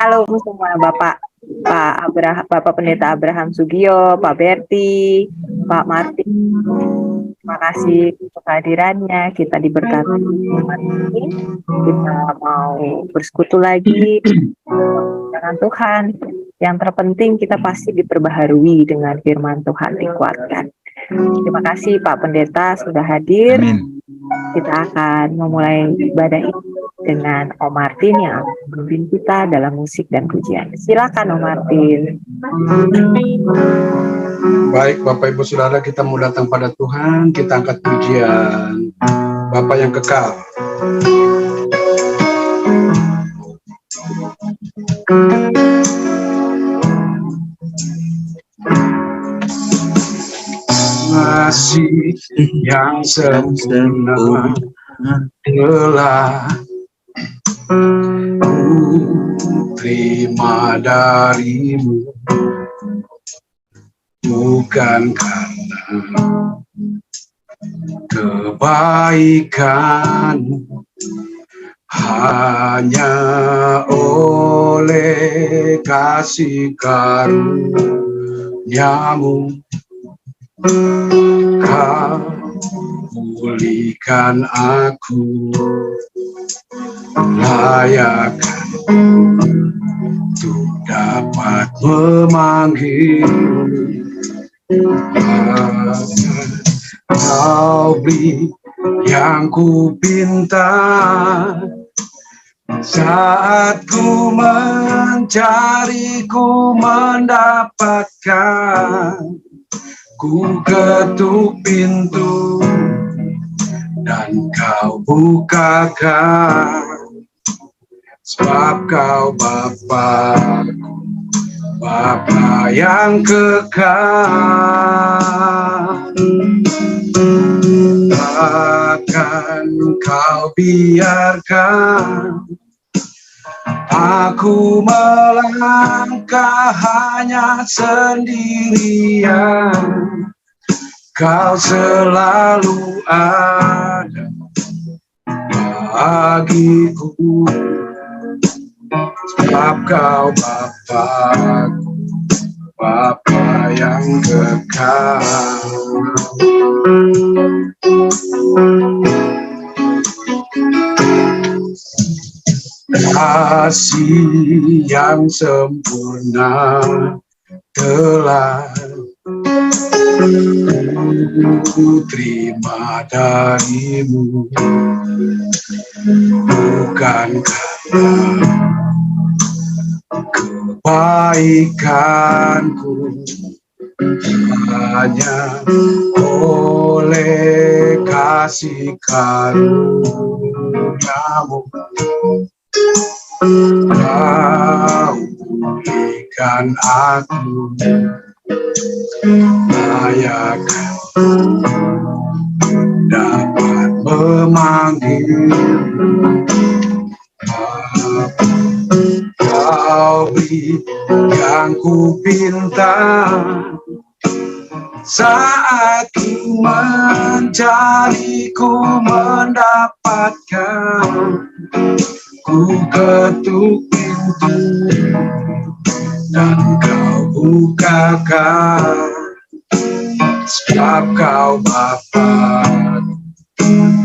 Halo semua Bapak Pendeta Abraham Sugio, Pak Berti, Pak Martin. Terima kasih untuk kehadirannya. Kita diberkati Tuhan. Kita mau bersekutu lagi dengan Tuhan. Yang terpenting kita pasti diperbaharui dengan firman Tuhan, dikuatkan. Terima kasih Pak Pendeta sudah hadir. Amin. Kita akan memulai ibadah ini dengan Om Martin yang akan memimpin kita dalam musik dan pujian. Silakan Om Martin. Baik Bapak Ibu Saudara, kita mau datang pada Tuhan, kita angkat pujian Bapa yang kekal. Kasih yang sempurna telah ku terima darimu, bukan karena kebaikanmu, hanya oleh kasih karuniamu Kau pulihkan aku, layakkan untuk dapat memanggil. Kau beri yang ku pinta, saat ku mencari, ku mendapatkan. Ku ketuk pintu dan kau bukakan, sebab kau Bapa-Ku, Bapa yang kekal. Takkan kau biarkan aku melangkah hanya sendirian. Kau selalu ada bagiku, sebab kau Bapa-Ku, Bapa yang kekal. Kasih yang sempurna telah ku terima darimu, bukan karena kebaikanku, hanya oleh kasih karuniamu. Kau pulihkan aku, layakkan dapat memanggil. Kau beri yang ku pinta, saat ku mencari, ku mendapatkan. Ku ketuk pintu dan kau bukakan, sebab kau Bapa,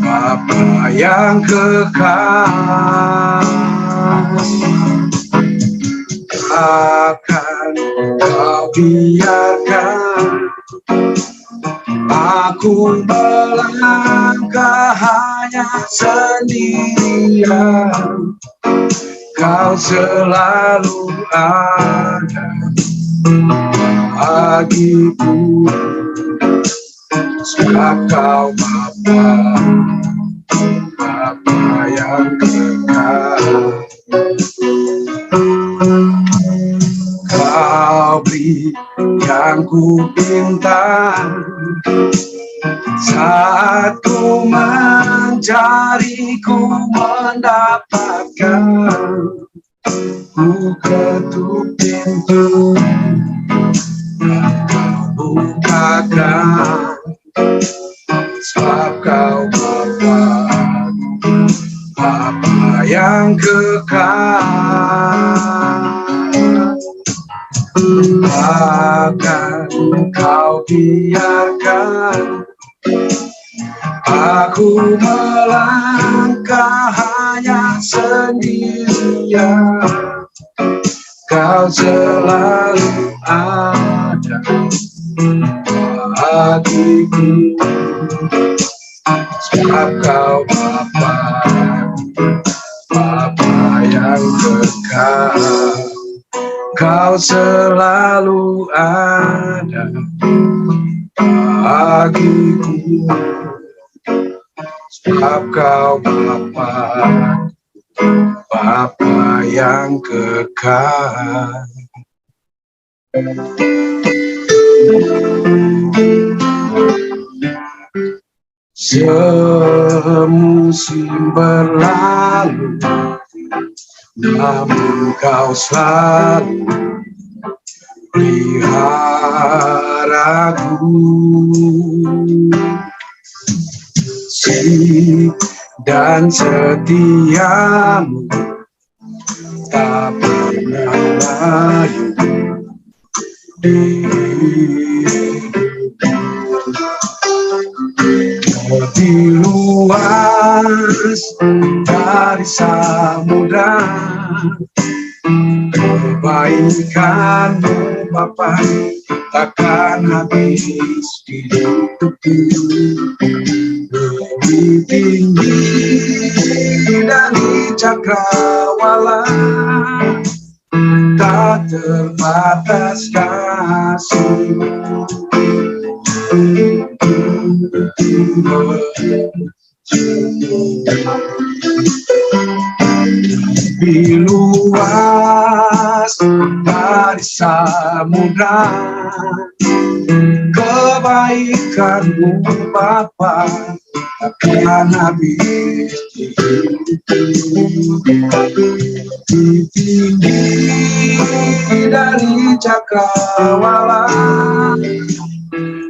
Bapa yang kekal. Takkan kau biarkan aku melangkah hanya sendirian. Kau selalu ada bagiku, sebab kau Bapa, Bapa yang kekal. Kau beri yang ku pinta, saat ku mencari, ku mendapatkan. Ku ketuk pintu dan kau bukakan, sebab kau Bapa, Bapa yang kekal. takkan kau biarkan aku melangkah hanya sendirian. Kau selalu ada bagiku, sebab kau Bapa yang kekal. Kau selalu ada bagiku, sebab kau Bapa yang kekal. Semusim berlalu, namun kau selalu peliharaku. Kasih dan setiamu tak pernah layu di lebih luas dari samudra. Kebaikanmu Bapa takkan habis di hidupku. Lebih tinggi dari cakrawala, tak terbatas kasih-Mu. Lebih luas dari samudra, kebaikan-Mu Bapa takkan habis di hidupku. Tinggi dari cakrawala,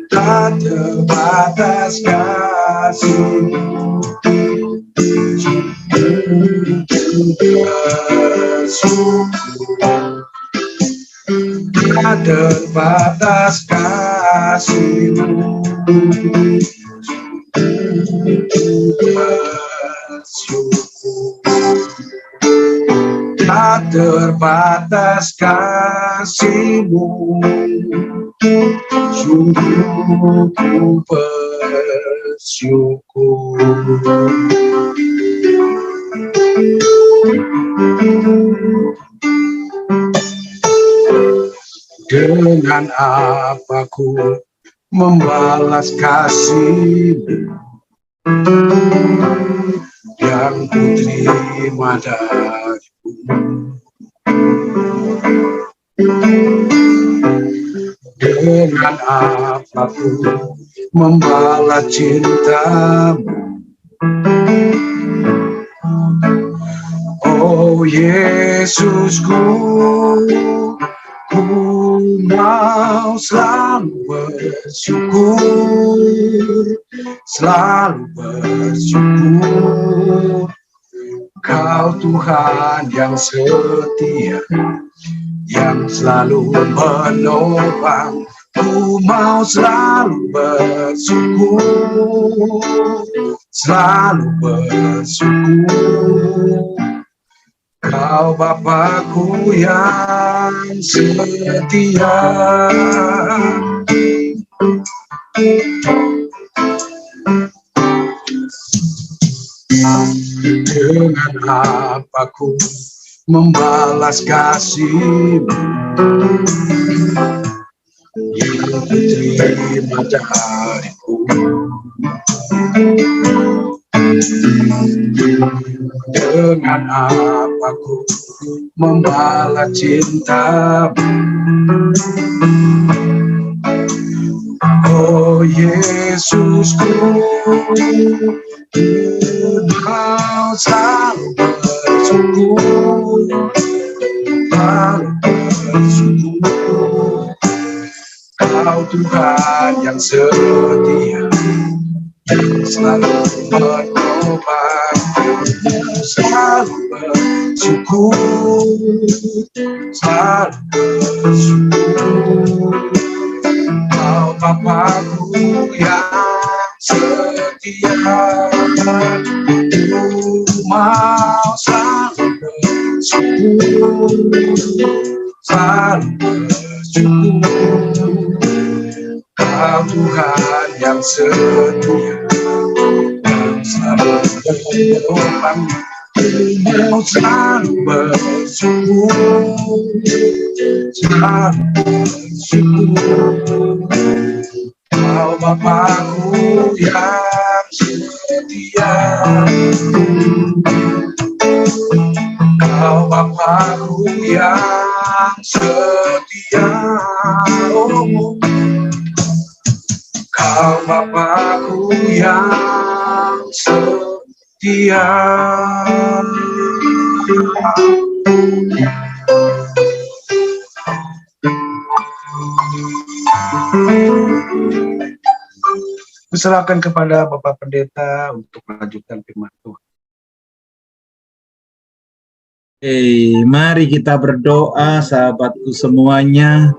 tak terbatas kasih-Mu. Tak terbatas kasih-Mu. Tak terbatas kasih-Mu. Sungguh ku bersyukur. Dengan apa ku membalas kasih-Mu yang ku terima dari-Mu? Dengan apa ku membalas cinta-Mu? Oh Yesusku, ku mau selalu bersyukur, selalu bersyukur. Kau Tuhan yang setia, yang selalu menopang. Ku mau selalu bersyukur, selalu bersyukur. Kau Bapakku yang setia. Dengan apa ku membalas kasih-Mu yang ku terima dari-Mu? Dengan apa ku membalas cinta-Mu? Oh Yesusku, ku mau selalu bersyukur, selalu bersyukur. Kau Tuhan yang setia, yang selalu menopang. Selalu bersyukur, selalu bersyukur. Bapakku yang setia, ku mau selalu bersyukur. Kau Tuhan yang setia, yang selalu berdoa, mau selalu bersyukur, selalu bersyukur. Kau Bapakku yang setia, Kau Bapakku yang setia, oh, Kau Bapakku yang setia. Kuserahkan kepada Bapak Pendeta untuk melanjutkan firman Tuhan. Mari kita berdoa, sahabatku semuanya.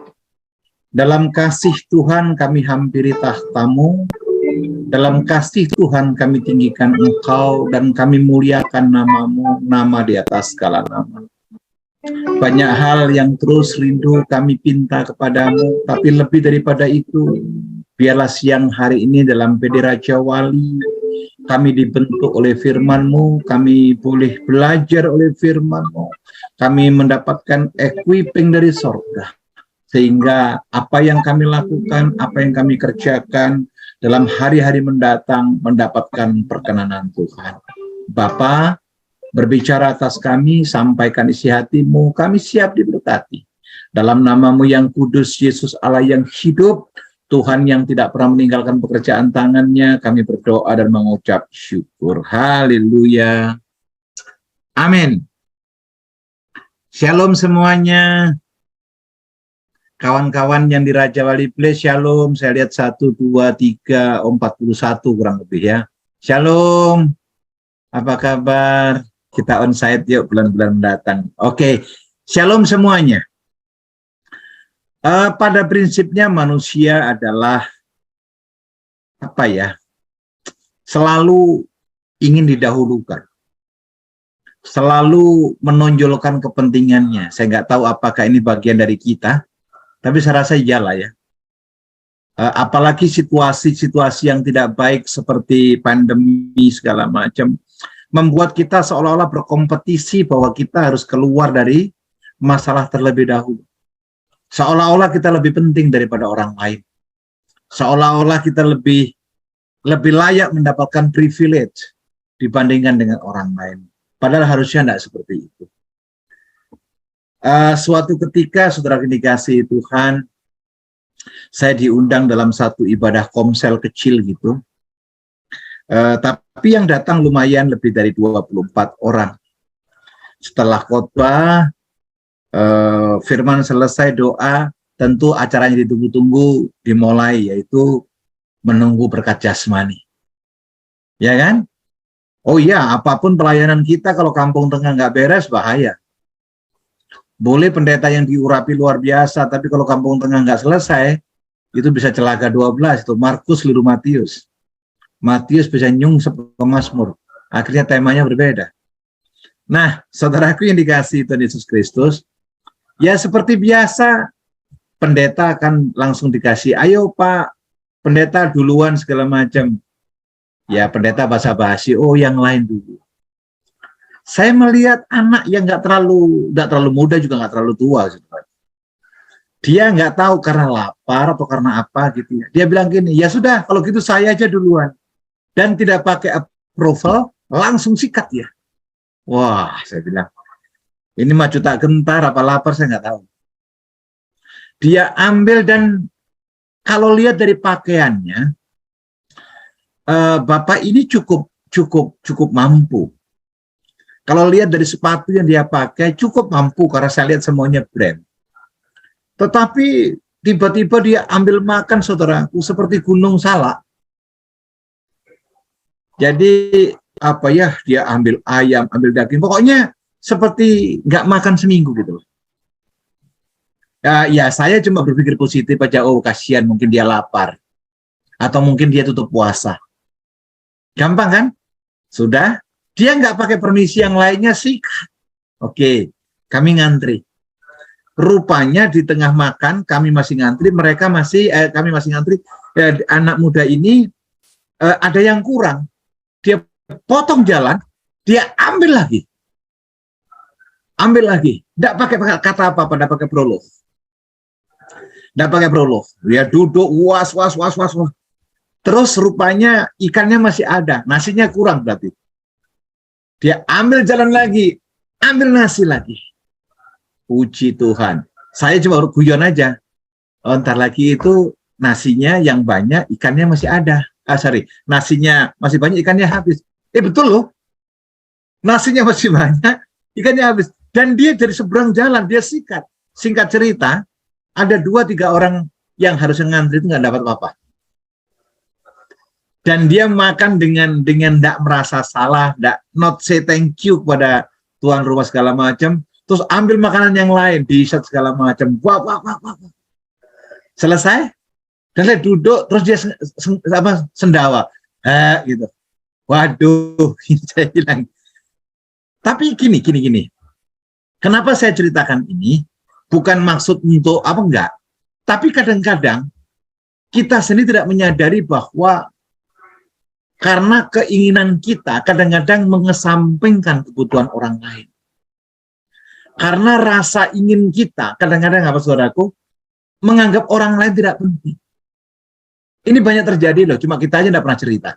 Dalam kasih Tuhan kami hampiri tahta-Mu. Dalam kasih Tuhan kami tinggikan Engkau dan kami muliakan nama-Mu, nama di atas segala nama. Banyak hal yang terus rindu kami pinta kepadamu, tapi lebih daripada itu, biarlah siang hari ini dalam PD Raja Wali, kami dibentuk oleh firman-Mu, kami boleh belajar oleh firman-Mu, kami mendapatkan equipping dari sorga, sehingga apa yang kami lakukan, apa yang kami kerjakan dalam hari-hari mendatang mendapatkan perkenanan Tuhan. Bapa, berbicara atas kami, sampaikan isi hati-Mu, kami siap diberkati. Dalam nama-Mu yang kudus, Yesus Allah yang hidup, Tuhan yang tidak pernah meninggalkan pekerjaan tangannya, kami berdoa dan mengucap syukur. Haleluya. Amin. Shalom semuanya. Kawan-kawan yang di Raja Wali Place, shalom. Saya lihat 1, 2, 3, 41 kurang lebih ya. Shalom. Apa kabar? Kita onsite yuk bulan-bulan mendatang. Oke, shalom semuanya. Pada prinsipnya manusia adalah apa ya? Selalu ingin didahulukan, selalu menonjolkan kepentingannya. Saya nggak tahu apakah ini bagian dari kita, tapi saya rasa iyalah ya. Apalagi situasi-situasi yang tidak baik seperti pandemi segala macam, membuat kita seolah-olah berkompetisi bahwa kita harus keluar dari masalah terlebih dahulu. Seolah-olah kita lebih penting daripada orang lain. Seolah-olah kita lebih layak mendapatkan privilege dibandingkan dengan orang lain. Padahal harusnya tidak seperti itu. Suatu ketika, saudara dikasihi Tuhan, saya diundang dalam satu ibadah komsel kecil gitu. Tapi yang datang lumayan lebih dari 24 orang. Setelah khotbah, firman selesai, doa, tentu acaranya ditunggu-tunggu dimulai, yaitu menunggu berkat jasmani. Ya kan? Oh iya, apapun pelayanan kita kalau Kampung Tengah nggak beres, bahaya. Boleh pendeta yang diurapi luar biasa, tapi kalau Kampung Tengah nggak selesai, itu bisa celaka 12, itu Markus liru Matius. Matius bisa nyungsep ke Mazmur. Akhirnya temanya berbeda. Nah, saudaraku yang dikasihi Tuhan Yesus Kristus, ya seperti biasa, pendeta akan langsung dikasih, ayo Pak, pendeta duluan segala macam. Ya, pendeta basa-basi, oh yang lain dulu. Saya melihat anak yang nggak terlalu muda juga nggak terlalu tua. Dia nggak tahu karena lapar atau karena apa gitu ya. Dia bilang gini, ya sudah kalau gitu saya aja duluan. Dan tidak pakai approval, langsung sikat ya. Wah, saya bilang, ini maju tak gentar, apa lapar, saya nggak tahu. Dia ambil dan kalau lihat dari pakaiannya, Bapak ini cukup mampu. Kalau lihat dari sepatu yang dia pakai, cukup mampu karena saya lihat semuanya brand. Tetapi tiba-tiba dia ambil makan, saudaraku, seperti gunung salak. Jadi apa ya, dia ambil ayam, ambil daging, pokoknya seperti nggak makan seminggu gitu. Ya, saya cuma berpikir positif aja. Oh, kasihan, mungkin dia lapar. Atau mungkin dia tutup puasa. Gampang kan? Sudah. Dia nggak pakai permisi yang lainnya sih. Oke, kami ngantri. Rupanya di tengah makan, kami masih ngantri. Kami masih ngantri. Anak muda ini ada yang kurang. Dia potong jalan, dia ambil lagi. Ambil lagi. Nggak pakai kata apa-apa, nggak pakai prolog. Nggak pakai prolog. Dia duduk, was. Terus rupanya ikannya masih ada, nasinya kurang berarti. Dia ambil jalan lagi, ambil nasi lagi. Puji Tuhan. Saya cuma guyon aja. Oh, ntar lagi itu nasinya yang banyak, ikannya masih ada. Nasinya masih banyak, ikannya habis. Betul loh. Nasinya masih banyak, ikannya habis. Dan dia dari seberang jalan, dia sikat. Singkat cerita, ada 2-3 orang yang harusnya ngantri itu nggak dapat apa-apa. Dan dia makan dengan tidak merasa salah, not say thank you kepada tuan rumah segala macam. Terus ambil makanan yang lain, dessert segala macam. Wah. Selesai, dan dia duduk, terus dia sendawa. Gitu. Waduh, saya bilang. Tapi gini. Kenapa saya ceritakan ini? Bukan maksud untuk apa enggak. Tapi kadang-kadang kita sendiri tidak menyadari bahwa karena keinginan kita kadang-kadang mengesampingkan kebutuhan orang lain. Karena rasa ingin kita kadang-kadang apa saudaraku, menganggap orang lain tidak penting. Ini banyak terjadi loh, cuma kita aja tidak pernah cerita.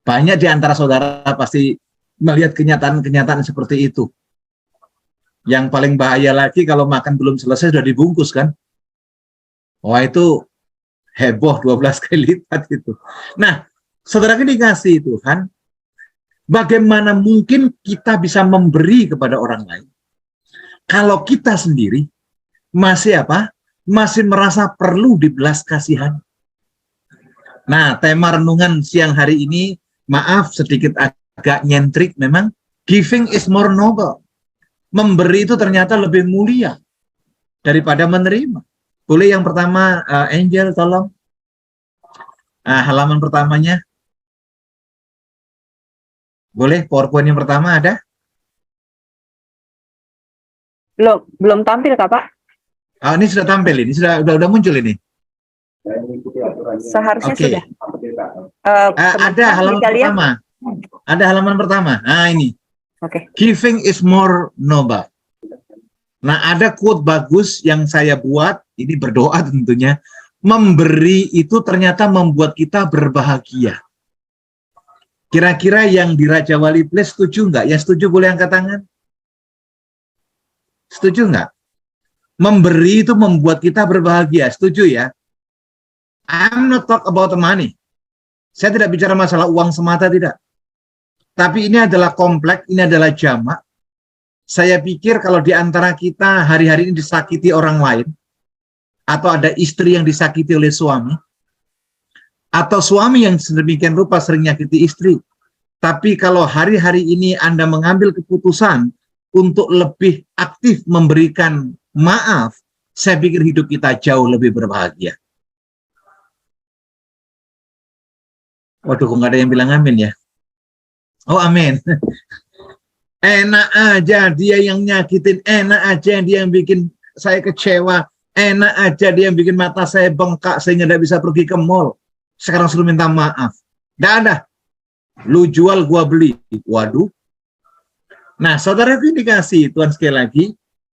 Banyak di antara saudara pasti melihat kenyataan-kenyataan seperti itu. Yang paling bahaya lagi kalau makan belum selesai sudah dibungkus kan. Wah itu heboh 12 kali lipat itu. Nah, saudara dikasih Tuhan, bagaimana mungkin kita bisa memberi kepada orang lain kalau kita sendiri masih masih merasa perlu dibelas kasihan. Nah, tema renungan siang hari ini, maaf sedikit agak nyentrik memang, giving is more noble. Memberi itu ternyata lebih mulia daripada menerima. Boleh yang pertama, Angel tolong. Halaman pertamanya. Boleh, PowerPoint yang pertama ada? Belum tampil Kak, Pak? Ini sudah tampil, ini sudah muncul ini. Seharusnya sudah. Ada halaman pertama. Ada halaman pertama. Nah, ini. Oke. Giving is more noble. Nah, ada quote bagus yang saya buat, ini berdoa tentunya. Memberi itu ternyata membuat kita berbahagia. Kira-kira yang di Raja Wali Place setuju nggak? Yang setuju boleh angkat tangan. Setuju nggak? Memberi itu membuat kita berbahagia. Setuju ya? I'm not talk about the money. Saya tidak bicara masalah uang semata, tidak. Tapi ini adalah kompleks, ini adalah jamak. Saya pikir kalau di antara kita hari-hari ini disakiti orang lain, atau ada istri yang disakiti oleh suami, atau suami yang sedemikian rupa sering nyakiti istri, tapi kalau hari-hari ini Anda mengambil keputusan untuk lebih aktif memberikan maaf, saya pikir hidup kita jauh lebih berbahagia. Waduh, kok nggak ada yang bilang amin ya? Oh, amin. Enak aja dia yang nyakitin, enak aja dia yang bikin saya kecewa, enak aja dia yang bikin mata saya bengkak sehingga tidak bisa pergi ke mall. Sekarang suruh minta maaf. Tidak ada. Lu jual, gua beli. Waduh. Nah, saudara dikasih Tuhan sekali lagi,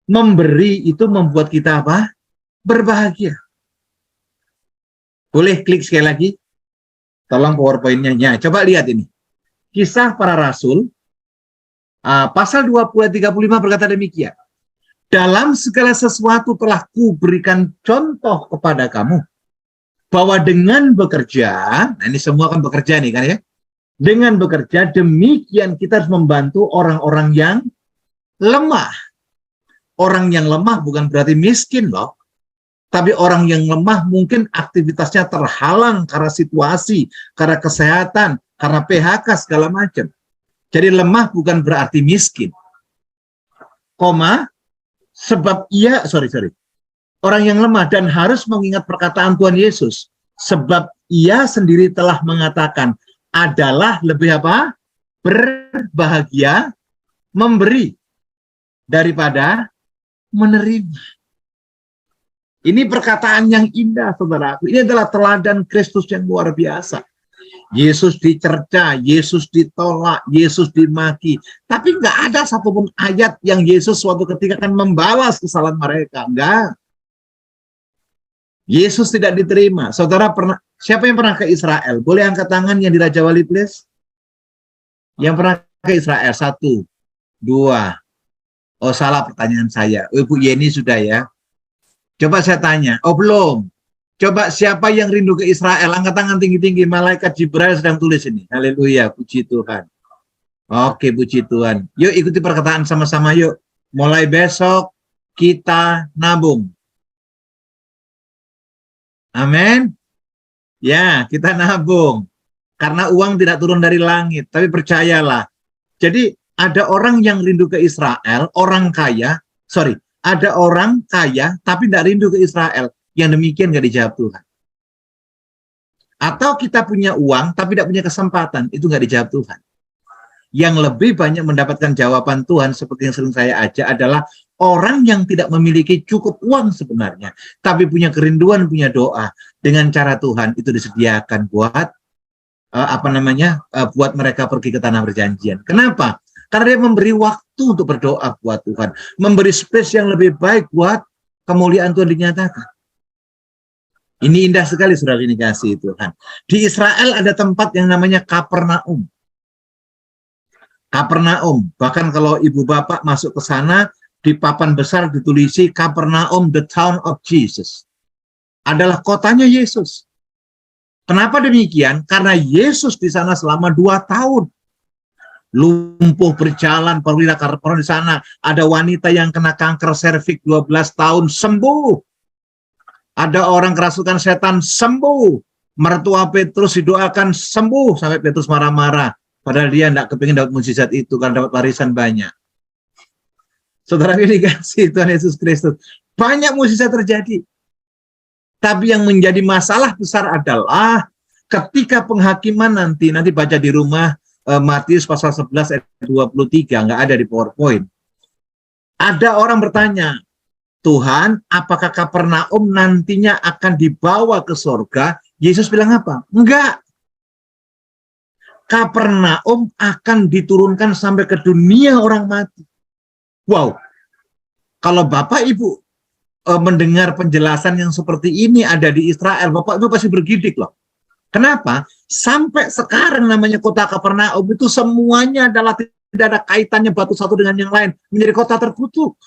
memberi itu membuat kita apa? Berbahagia. Boleh klik sekali lagi? Tolong PowerPoint-nya. Ya, coba lihat ini. Kisah para Rasul, pasal 20 ayat 35 berkata demikian. Dalam segala sesuatu telah kuberikan contoh kepada kamu, bahwa dengan bekerja, nah ini semua kan bekerja nih kan ya, dengan bekerja demikian kita harus membantu orang-orang yang lemah. Orang yang lemah bukan berarti miskin loh, tapi orang yang lemah mungkin aktivitasnya terhalang karena situasi, karena kesehatan, karena PHK segala macam. Jadi lemah bukan berarti miskin. Sebab ia, orang yang lemah dan harus mengingat perkataan Tuhan Yesus. Sebab ia sendiri telah mengatakan, adalah lebih apa? Berbahagia memberi daripada menerima. Ini perkataan yang indah, saudaraku. Ini adalah teladan Kristus yang luar biasa. Yesus dicerca, Yesus ditolak, Yesus dimaki. Tapi nggak ada satupun ayat yang Yesus suatu ketika akan membalas kesalahan mereka. Enggak. Yesus tidak diterima. Saudara pernah, siapa yang pernah ke Israel? Boleh angkat tangan yang di Raja Wali, please? Yang pernah ke Israel? 1, 2. Oh, salah pertanyaan saya. Oh, Ibu Yeni sudah ya. Coba saya tanya. Oh, belum. Coba siapa yang rindu ke Israel? Angkat tangan tinggi-tinggi. Malaikat Jibril sedang tulis ini. Haleluya, puji Tuhan. Oke, puji Tuhan. Yuk ikuti perkataan sama-sama yuk. Mulai besok kita nabung. Amin. Ya, kita nabung. Karena uang tidak turun dari langit. Tapi percayalah. Jadi ada orang yang rindu ke Israel, orang kaya. Ada orang kaya tapi tidak rindu ke Israel. Yang demikian gak dijawab Tuhan. Atau kita punya uang tapi tidak punya kesempatan, itu gak dijawab Tuhan. Yang lebih banyak mendapatkan jawaban Tuhan seperti yang sering saya ajak adalah orang yang tidak memiliki cukup uang sebenarnya, tapi punya kerinduan, punya doa. Dengan cara Tuhan itu disediakan buat buat mereka pergi ke tanah perjanjian. Kenapa? Karena dia memberi waktu untuk berdoa buat Tuhan, memberi space yang lebih baik buat kemuliaan Tuhan dinyatakan. Ini indah sekali, saudara ini kasih Tuhan. Di Israel ada tempat yang namanya Kapernaum. Kapernaum. Bahkan kalau ibu bapak masuk ke sana, di papan besar ditulisi Kapernaum, the town of Jesus. Adalah kotanya Yesus. Kenapa demikian? Karena Yesus di sana selama 2 tahun. Lumpuh berjalan, perwira di sana. Ada wanita yang kena kanker serviks 12 tahun, sembuh. Ada orang kerasukan setan, sembuh. Mertua Petrus didoakan, sembuh. Sampai Petrus marah-marah. Padahal dia tidak kepingin dapat mukjizat itu, karena dapat warisan banyak. Saudara ini dikasih Tuhan Yesus Kristus. Banyak mukjizat terjadi. Tapi yang menjadi masalah besar adalah ketika penghakiman nanti baca di rumah, Matius pasal 11 ayat 23, nggak ada di PowerPoint. Ada orang bertanya, Tuhan, apakah Kapernaum nantinya akan dibawa ke surga? Yesus bilang apa? Enggak. Kapernaum akan diturunkan sampai ke dunia orang mati. Wow. Kalau Bapak Ibu mendengar penjelasan yang seperti ini ada di Israel, Bapak Ibu pasti bergidik loh. Kenapa? Sampai sekarang namanya kota Kapernaum itu semuanya adalah tidak ada kaitannya batu satu dengan yang lain. Menjadi kota terkutuk.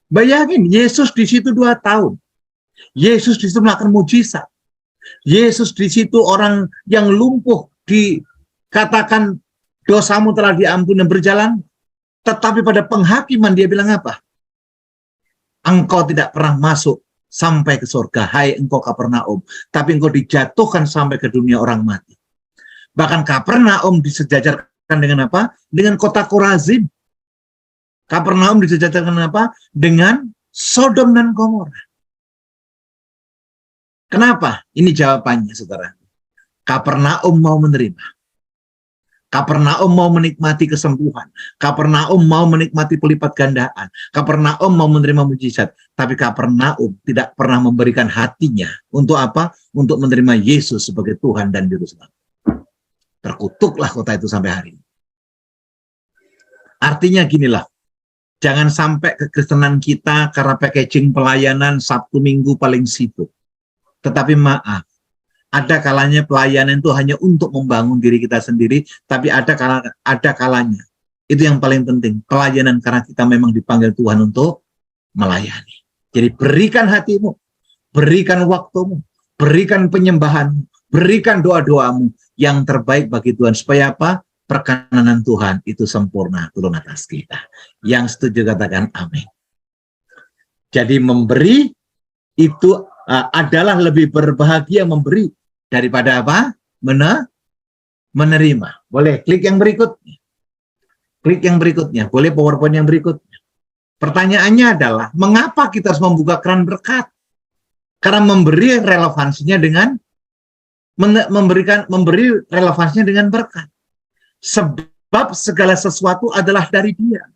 Bayangin, Yesus di situ 2 tahun. Yesus di situ melakukan mujizat. Yesus di situ orang yang lumpuh dikatakan dosamu telah diampuni dan berjalan. Tetapi pada penghakiman dia bilang apa? Engkau tidak pernah masuk sampai ke surga, hai engkau Kapernaum. Tapi engkau dijatuhkan sampai ke dunia orang mati. Bahkan Kapernaum disejajarkan dengan apa? Dengan kota Korazim. Kapernaum disejajarkan dengan apa? Dengan Sodom dan Gomora. Kenapa? Ini jawabannya, saudara. Kapernaum mau menerima. Kapernaum mau menikmati kesembuhan. Kapernaum mau menikmati pelipat gandaan. Kapernaum mau menerima mujizat. Tapi Kapernaum tidak pernah memberikan hatinya. Untuk apa? Untuk menerima Yesus sebagai Tuhan dan Juru Selamat. Terkutuklah kota itu sampai hari ini. Artinya ginilah. Jangan sampai kekristenan kita karena packaging pelayanan Sabtu Minggu paling sibuk. Tetapi maaf, ada kalanya pelayanan itu hanya untuk membangun diri kita sendiri, tapi ada kalanya. Itu yang paling penting, pelayanan karena kita memang dipanggil Tuhan untuk melayani. Jadi berikan hatimu, berikan waktumu, berikan penyembahanmu, berikan doa-doamu yang terbaik bagi Tuhan. Supaya apa? Perkenanan Tuhan itu sempurna turun atas kita. Yang setuju katakan amin. Jadi memberi itu adalah lebih berbahagia memberi daripada apa? Menerima. Boleh klik yang berikutnya. Klik yang berikutnya. Boleh PowerPoint yang berikutnya. Pertanyaannya adalah, mengapa kita harus membuka keran berkat? Karena memberi relevansinya dengan memberi relevansinya dengan berkat. Sebab segala sesuatu adalah dari Dia,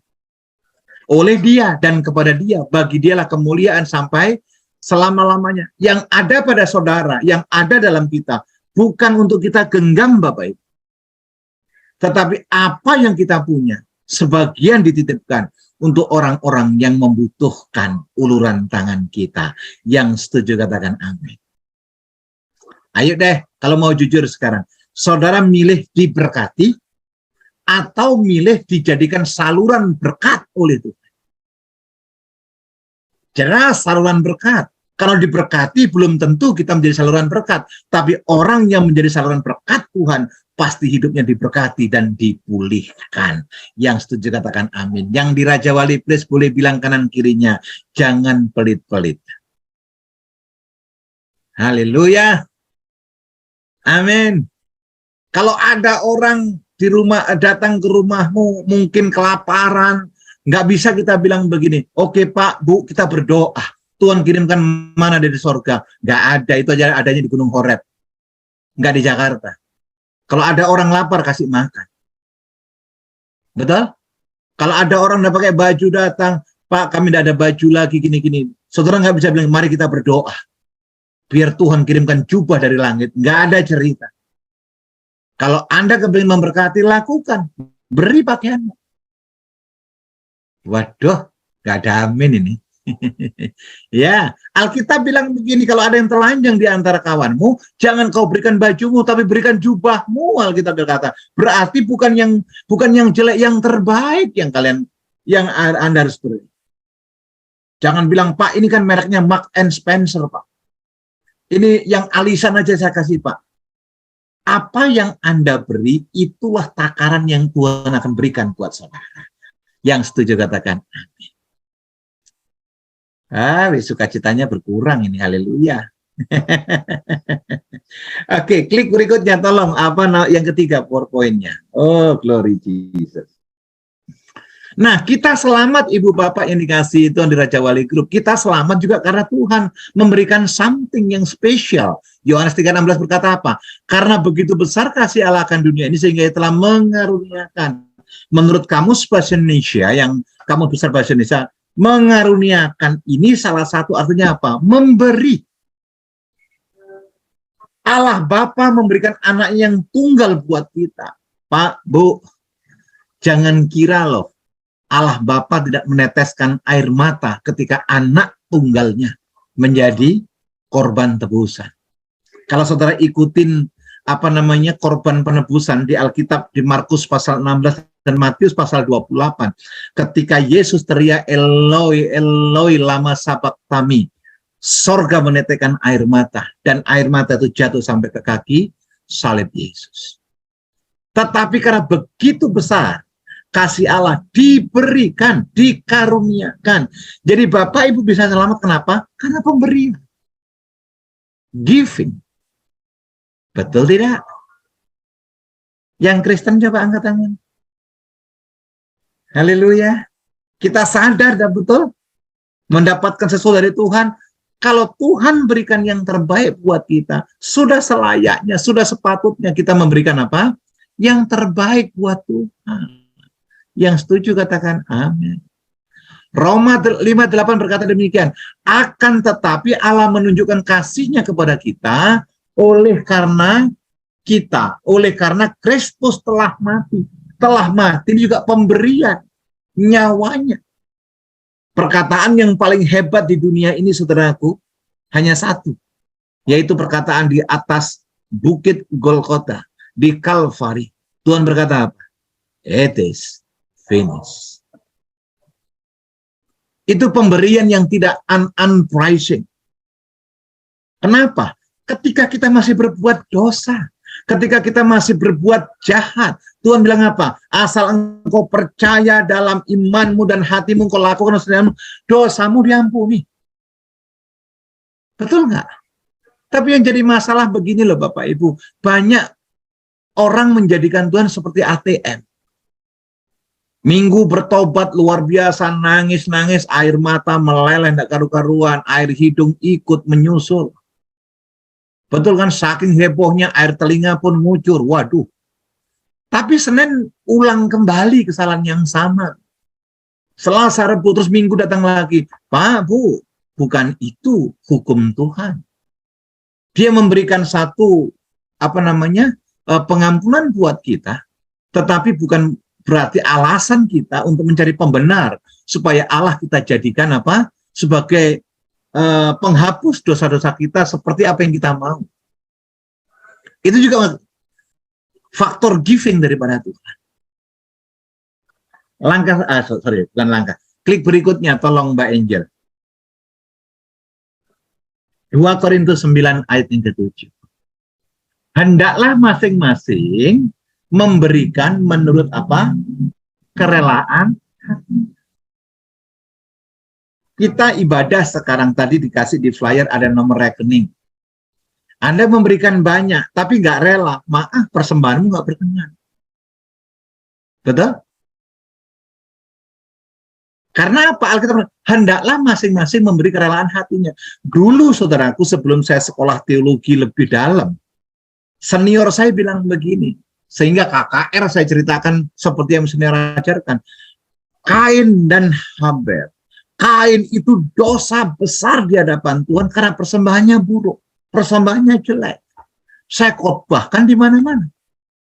oleh Dia dan kepada Dia. Bagi Dialah kemuliaan sampai selama-lamanya. Yang ada pada saudara, yang ada dalam kita, bukan untuk kita genggam Bapak Ibu. Tetapi apa yang kita punya, sebagian dititipkan untuk orang-orang yang membutuhkan uluran tangan kita. Yang setuju katakan amin. Ayo deh, kalau mau jujur sekarang, saudara milih diberkati atau milih dijadikan saluran berkat oleh Tuhan? Jelas saluran berkat. Kalau diberkati belum tentu kita menjadi saluran berkat. Tapi orang yang menjadi saluran berkat Tuhan, pasti hidupnya diberkati dan dipulihkan. Yang setuju katakan amin. Yang di Raja Wali Place boleh bilang kanan kirinya, jangan pelit-pelit. Haleluya. Amin. Kalau ada orang di rumah, datang ke rumahmu, mungkin kelaparan, nggak bisa kita bilang begini, oke Pak, Bu, kita berdoa. Tuhan kirimkan mana dari sorga. Nggak ada, itu aja adanya di Gunung Horeb. Nggak di Jakarta. Kalau ada orang lapar, kasih makan. Betul? Kalau ada orang udah pakai baju datang, Pak, kami tidak ada baju lagi, gini-gini. Saudara nggak bisa bilang, mari kita berdoa. Biar Tuhan kirimkan jubah dari langit. Nggak ada cerita. Kalau Anda kepingin memberkati, lakukan. Beri pakaianmu. Waduh, nggak ada amin ini. Ya, Alkitab bilang begini, kalau ada yang telanjang di antara kawanmu, jangan kau berikan bajumu, tapi berikan jubahmu. Alkitab berkata, berarti bukan yang jelek, yang terbaik yang Anda harus beri. Jangan bilang, Pak, ini kan mereknya Mark and Spencer, Pak. Ini yang alisan aja saya kasih, Pak. Apa yang Anda beri, itulah takaran yang Tuhan akan berikan buat saudara. Yang setuju katakan amin. Sukacitanya berkurang ini, haleluya. Oke, klik berikutnya, tolong. Apa yang ketiga, PowerPoint-nya? Oh, glory Jesus. Nah, kita selamat Ibu Bapak yang dikasihi Tuhan di Raja Wali Group. Kita selamat juga karena Tuhan memberikan something yang spesial. Yohanes 3:16 berkata apa? Karena begitu besar kasih Allah akan dunia ini sehingga Ia telah mengaruniakan. Menurut Kamus Bahasa Indonesia, yang Kamus Besar Bahasa Indonesia, mengaruniakan ini salah satu artinya apa? Memberi. Allah Bapa memberikan anak yang tunggal buat kita. Pak, Bu, jangan kira loh, Allah Bapa tidak meneteskan air mata ketika anak tunggalnya menjadi korban tebusan. Kalau saudara ikutin korban penebusan di Alkitab, di Markus pasal 16 dan Matius pasal 28, ketika Yesus teriak Eloi Eloi lama sabachthani, sorga menetekkan air mata, dan air mata itu jatuh sampai ke kaki salib Yesus. Tetapi karena begitu besar kasih Allah, diberikan, dikaruniakan. Jadi Bapak Ibu bisa selamat, kenapa? Karena pemberian. Giving. Betul tidak? Yang Kristen coba angkat tangan. Haleluya. Kita sadar dan betul mendapatkan sesuatu dari Tuhan. Kalau Tuhan berikan yang terbaik buat kita, sudah selayaknya, sudah sepatutnya kita memberikan apa? Yang terbaik buat Tuhan. Yang setuju katakan amin. Roma 5:8 berkata demikian. Akan tetapi Allah menunjukkan kasih-Nya kepada kita oleh karena Kristus telah mati. Telah mati ini juga pemberian nyawanya. Perkataan yang paling hebat di dunia ini, saudaraku, hanya satu, yaitu perkataan di atas bukit Golgota, di Kalvari. Tuhan berkata apa? It is finished. Itu pemberian yang tidak unpricing. Kenapa? Ketika kita masih berbuat dosa, ketika kita masih berbuat jahat, Tuhan bilang apa? Asal engkau percaya dalam imanmu dan hatimu, engkau lakukan dosamu diampuni. Betul nggak? Tapi yang jadi masalah begini loh Bapak Ibu, banyak orang menjadikan Tuhan seperti ATM. Minggu bertobat luar biasa, nangis-nangis, air mata meleleh, tidak karu-karuan, air hidung ikut menyusul. Betul kan, saking hebohnya air telinga pun ngucur, waduh. Tapi Senin ulang kembali kesalahan yang sama. Selasa, Rabu, terus Minggu datang lagi. Pak, Bu, bukan itu hukum Tuhan. Dia memberikan satu, pengampunan buat kita, tetapi bukan berarti alasan kita untuk mencari pembenar supaya Allah kita jadikan sebagai penghapus dosa-dosa kita seperti apa yang kita mau. Itu juga faktor giving daripada Tuhan. Bukan langkah. Klik berikutnya, tolong Mbak Angel. 2 Korintus 9 ayat yang ke-7. Hendaklah masing-masing memberikan menurut kerelaan hati. Kita ibadah sekarang, tadi dikasih di flyer ada nomor rekening. Anda memberikan banyak, tapi nggak rela. Maaf, persembahanmu nggak berkenan. Betul? Karena apa? Alkitab hendaklah masing-masing memberi kerelaan hatinya. Dulu saudaraku, sebelum saya sekolah teologi lebih dalam, senior saya bilang begini, sehingga KKR saya ceritakan seperti yang senior ajarkan. Kain dan Habel. Kain itu dosa besar di hadapan Tuhan karena persembahannya buruk, persembahannya jelek. Saya khotbahkan di mana-mana.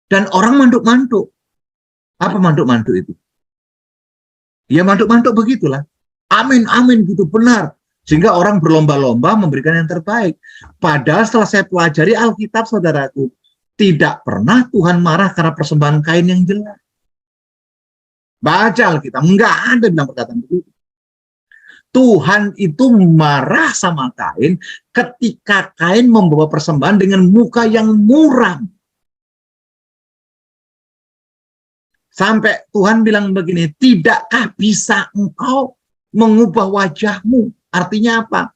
Dan orang mantuk-mantuk. Apa mantuk-mantuk itu? Ya mantuk-mantuk begitulah. Amin, amin, gitu benar. Sehingga orang berlomba-lomba memberikan yang terbaik. Padahal setelah saya pelajari Alkitab, saudaraku, tidak pernah Tuhan marah karena persembahan kain yang jelek. Baca Alkitab, enggak ada bilang perkataan begitu. Tuhan itu marah sama Kain ketika Kain membawa persembahan dengan muka yang muram. Sampai Tuhan bilang begini, tidakkah bisa engkau mengubah wajahmu? Artinya apa?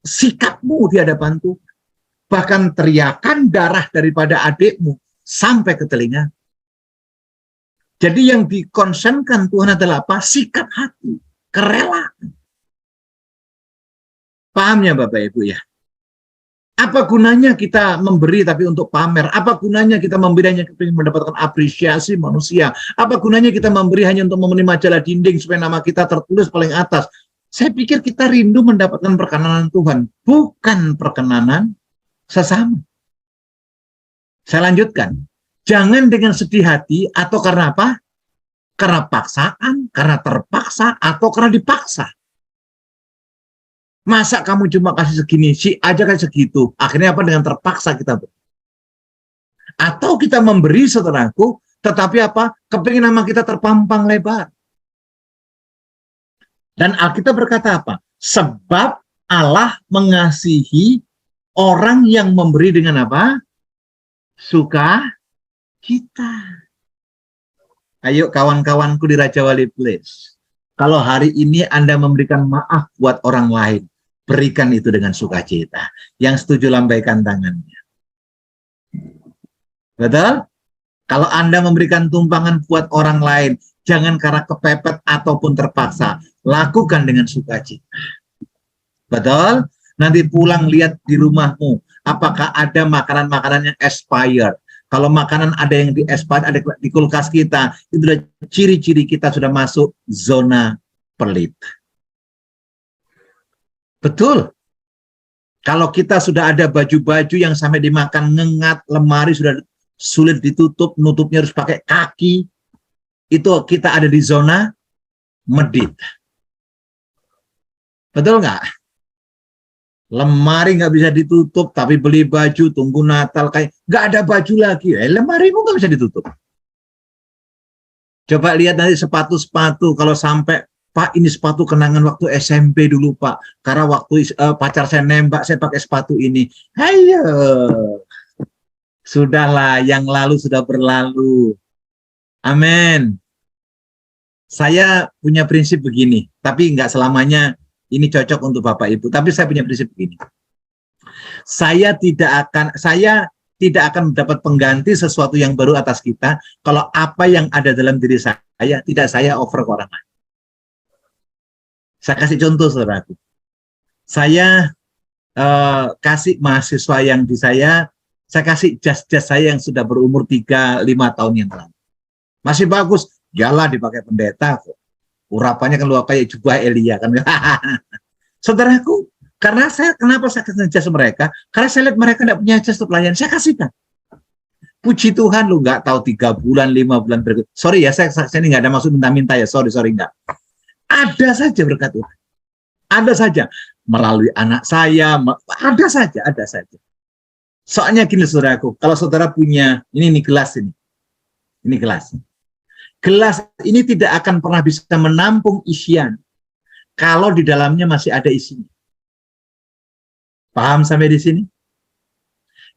Sikapmu di hadapan Tuhan. Bahkan teriakan darah daripada adikmu sampai ke telinga. Jadi yang dikonsenkan Tuhan adalah apa? Sikap hati, kerelaan. Pahamnya Bapak Ibu ya? Apa gunanya kita memberi tapi untuk pamer? Apa gunanya kita memberi hanya untuk mendapatkan apresiasi manusia? Apa gunanya kita memberi hanya untuk memenuhi majalah dinding supaya nama kita tertulis paling atas? Saya pikir kita rindu mendapatkan perkenanan Tuhan, bukan perkenanan sesama. Saya lanjutkan. Jangan dengan sedih hati atau karena apa? Karena paksaan, karena terpaksa, atau karena dipaksa. Masa kamu cuma kasih segini, si aja kasih segitu. Akhirnya apa? Dengan terpaksa kita beri. Atau kita memberi saudaraku, tetapi apa? Kepingin nama kita terpampang lebar. Dan Alkitab berkata apa? Sebab Allah mengasihi orang yang memberi dengan apa? Suka kita. Ayo kawan-kawanku di Raja Wali Place. Kalau hari ini Anda memberikan maaf buat orang lain, berikan itu dengan sukacita. Yang setuju lambaikan tangannya. Betul? Kalau Anda memberikan tumpangan buat orang lain, jangan karena kepepet ataupun terpaksa. Lakukan dengan sukacita. Betul? Nanti pulang lihat di rumahmu, apakah ada makanan-makanan yang expired. Kalau makanan ada yang di expired, ada di kulkas kita, itu sudah ciri-ciri kita sudah masuk zona pelit. Betul. Kalau kita sudah ada baju-baju yang sampai dimakan ngengat, lemari sudah sulit ditutup, nutupnya harus pakai kaki, itu kita ada di zona medit. Betul nggak? Lemari nggak bisa ditutup, tapi beli baju, tunggu Natal, kayak nggak ada baju lagi. Lemarimu nggak bisa ditutup. Coba lihat nanti sepatu-sepatu, kalau sampai, Pak ini sepatu kenangan waktu SMP dulu Pak, karena waktu pacar saya nembak, saya pakai sepatu ini. Ayo, sudahlah, yang lalu sudah berlalu. Amin. Saya punya prinsip begini, tapi nggak selamanya ini cocok untuk Bapak Ibu, tapi saya punya prinsip begini. Saya tidak tidak akan mendapat pengganti sesuatu yang baru atas kita kalau apa yang ada dalam diri saya tidak saya over ke orang lain. Saya kasih contoh, saudaraku. Saya kasih mahasiswa yang di saya kasih jas-jas saya yang sudah berumur 3-5 tahun yang lalu. Masih bagus, jalan dipakai pendeta kok. Urapannya kan luar kayak jubah Elia kan. Saudaraku, kenapa saya kasih jas mereka? Karena saya lihat mereka tidak punya jas untuk pelayan, saya kasihkan. Puji Tuhan, lu nggak tahu 3 bulan, 5 bulan berikut. Sorry ya, saya ini nggak ada maksud minta-minta ya, sorry nggak. Ada saja berkat Tuhan. Ada saja melalui anak saya, ada saja. Soalnya gini saudaraku, kalau saudara punya ini gelas ini gelas. Gelas ini tidak akan pernah bisa menampung isian kalau di dalamnya masih ada isinya. Paham sampai di sini?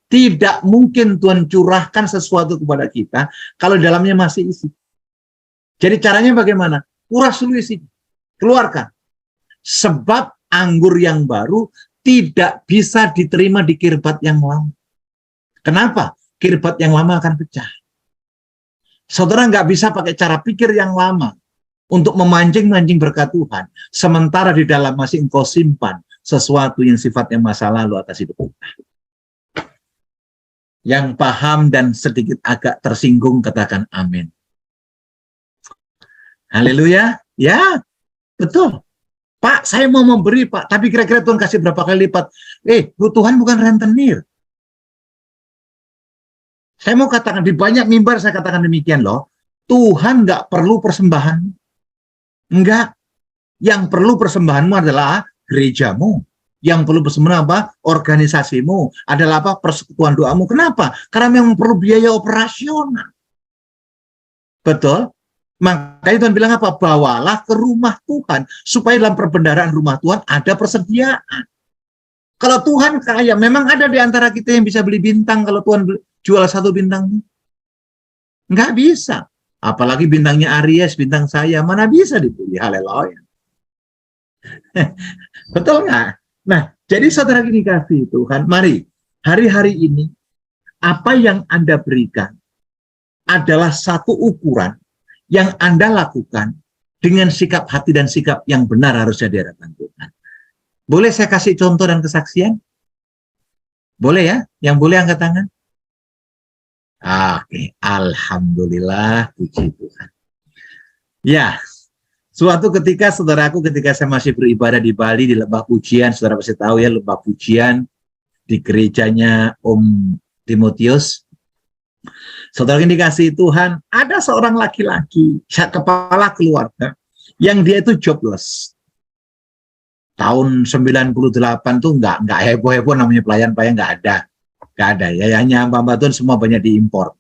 Tidak mungkin Tuhan curahkan sesuatu kepada kita kalau di dalamnya masih isi. Jadi caranya bagaimana? Kuras dulu isinya. Keluarkan. Sebab anggur yang baru tidak bisa diterima di kirbat yang lama. Kenapa? Kirbat yang lama akan pecah. Saudara nggak bisa pakai cara pikir yang lama untuk memancing-mancing berkat Tuhan. Sementara di dalam masih engkau simpan sesuatu yang sifatnya masa lalu atas hidup kita. Yang paham dan sedikit agak tersinggung katakan amin. Haleluya. Ya, betul. Pak, saya mau memberi, Pak. Tapi kira-kira Tuhan kasih berapa kali lipat? Tuhan bukan rentenir. Saya mau katakan, di banyak mimbar saya katakan demikian loh. Tuhan nggak perlu persembahan. Enggak. Yang perlu persembahanmu adalah gerejamu. Yang perlu persembahan apa? Organisasimu. Adalah apa? Persekutuan doamu. Kenapa? Karena memang perlu biaya operasional. Betul? Makanya Tuhan bilang apa? Bawalah ke rumah Tuhan. Supaya dalam perbendaharaan rumah Tuhan ada persediaan. Kalau Tuhan kaya, memang ada di antara kita yang bisa beli bintang kalau Tuhan jual 1 bintang. Nggak bisa. Apalagi bintangnya Aries, bintang saya. Mana bisa dibeli? Haleluya. Betul nggak? Nah, jadi saudara gini kasih Tuhan, mari hari-hari ini apa yang Anda berikan adalah satu ukuran yang Anda lakukan dengan sikap hati dan sikap yang benar harusnya di hadapan Tuhan. Boleh saya kasih contoh dan kesaksian? Boleh ya? Yang boleh angkat tangan? Oke, alhamdulillah, puji Tuhan. Ya, suatu ketika saudaraku, ketika saya masih beribadah di Bali, di Lembah Pujian, saudara pasti tahu ya, Lembah Pujian, di gerejanya Om Timotius. Saudara yang dikasihi Tuhan, ada seorang laki-laki, kepala keluarga, yang dia itu jobless. Tahun 98 tuh nggak heboh-heboh namanya pelayan-pelayan, nggak ada. Ya, hanya hamba Tuhan semua banyak diimpor.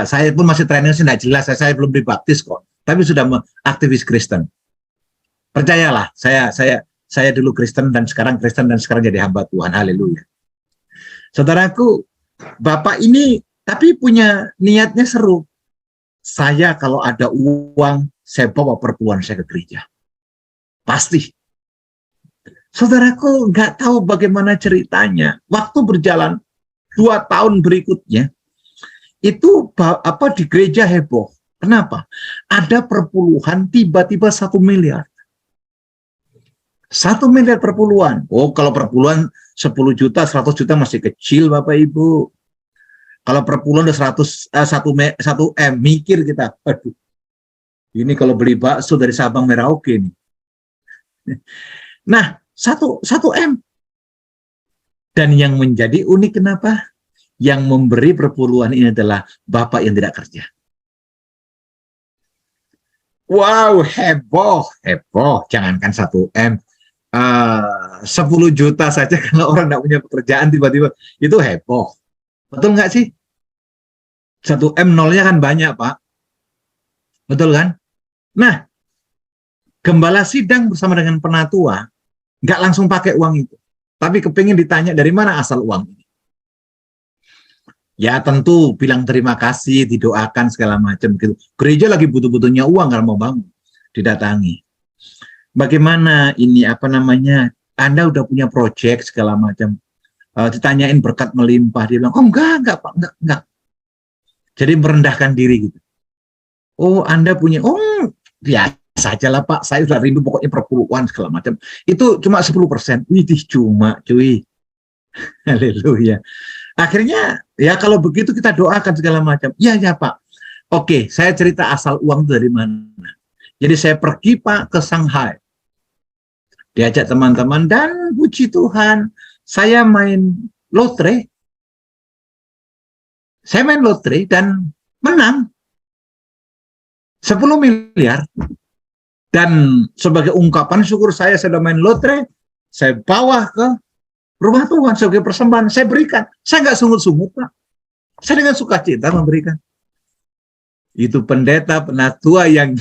Saya pun masih training sih nggak jelas, saya belum dibaptis kok, tapi sudah aktivis Kristen. Percayalah, saya dulu Kristen dan sekarang jadi hamba Tuhan. Haleluya. Saudaraku, Bapak ini tapi punya niatnya seru. Saya kalau ada uang, saya bawa perpuluhan saya ke gereja. Pasti. Saudaraku nggak tahu bagaimana ceritanya. Waktu berjalan 2 tahun berikutnya, itu di gereja heboh. Kenapa? Ada perpuluhan tiba-tiba 1 miliar. 1 miliar perpuluhan. Oh, kalau perpuluhan 10 juta, 100 juta masih kecil Bapak Ibu. Kalau perpuluhan udah 1 M, mikir kita. Aduh, ini kalau beli bakso dari Sabang Merauke nih. Nah, 1 M. Dan yang menjadi unik kenapa? Yang memberi perpuluhan ini adalah Bapak yang tidak kerja. Wow, heboh. Jangankan 1 M. 10 juta saja kalau orang tidak punya pekerjaan tiba-tiba. Itu heboh. Betul nggak sih? 1 M nolnya kan banyak, Pak. Betul kan? Nah, gembala sidang bersama dengan penatua nggak langsung pakai uang itu, tapi kepingin ditanya dari mana asal uang ini. Ya tentu bilang terima kasih, didoakan segala macam gitu. Gereja lagi butuh-butuhnya uang kalau mau bangun, didatangi. Bagaimana ini Anda udah punya proyek segala macam, ditanyain berkat melimpah, dia bilang, oh enggak Pak, enggak. Jadi merendahkan diri gitu. Oh Anda punya, oh biasa aja lah Pak, saya sudah rindu pokoknya perpuluhan segala macam. Itu cuma 10%. Widih cuma cuy. Haleluya. Akhirnya ya kalau begitu kita doakan segala macam. Ya Pak. Oke, saya cerita asal uang itu dari mana. Jadi saya pergi Pak ke Shanghai. Diajak teman-teman dan puji Tuhan, saya main lotre. Saya main lotre dan menang 10 miliar. Dan sebagai ungkapan syukur saya sudah main lotre, saya bawa ke rumah Tuhan sebagai persembahan. Saya berikan. Saya nggak sungut-sungut Pak. Saya dengan sukacita memberikan. Itu pendeta penatua yang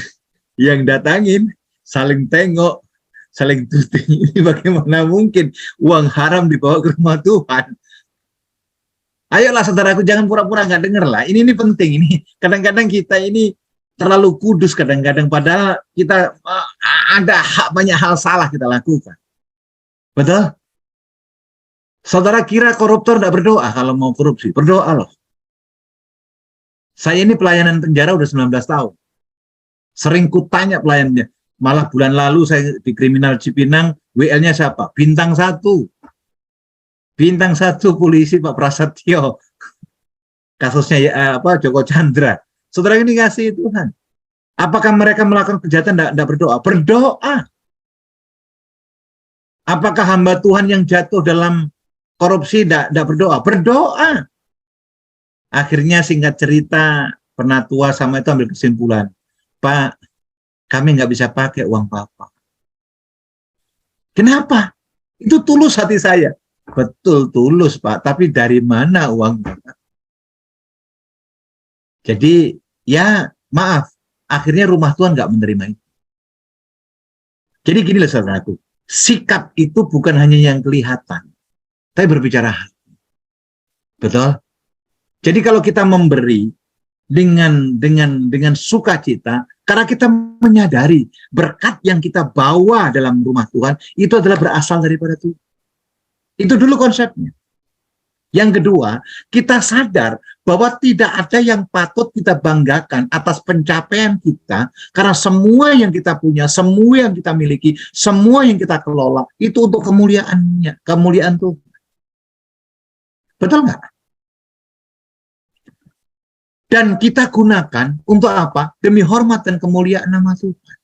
datangin, saling tengok, saling tuting. Ini bagaimana mungkin uang haram dibawa ke rumah Tuhan? Ayolah saudaraku, jangan pura-pura nggak dengar lah. Ini penting. Ini kadang-kadang kita ini terlalu kudus kadang-kadang, padahal kita ada banyak hal salah kita lakukan. Betul? Saudara kira koruptor tidak berdoa kalau mau korupsi? Berdoa loh. Saya ini pelayanan penjara udah 19 tahun. Sering kutanya pelayannya. Malah bulan lalu saya di kriminal Cipinang, WL-nya siapa? Bintang 1. Bintang 1 polisi Pak Prasetyo. Kasusnya Joko Chandra. Saudara ini kasih Tuhan. Apakah mereka melakukan kejahatan tidak berdoa? Berdoa. Apakah hamba Tuhan yang jatuh dalam korupsi tidak berdoa? Berdoa. Akhirnya singkat cerita, penatua sama itu ambil kesimpulan. Pak, kami nggak bisa pakai uang Bapak. Kenapa? Itu tulus hati saya. Betul tulus Pak, tapi dari mana uang Bapak? Jadi ya maaf, akhirnya rumah Tuhan nggak menerima itu. Jadi gini loh saudaraku, sikap itu bukan hanya yang kelihatan, tapi berbicara hati. Betul? Jadi kalau kita memberi dengan sukacita, karena kita menyadari berkat yang kita bawa dalam rumah Tuhan itu adalah berasal daripada Tuhan. Itu dulu konsepnya. Yang kedua, kita sadar bahwa tidak ada yang patut kita banggakan atas pencapaian kita, karena semua yang kita punya, semua yang kita miliki, semua yang kita kelola, itu untuk kemuliaan Tuhan. Betul nggak? Dan kita gunakan untuk apa? Demi hormat dan kemuliaan nama Tuhan.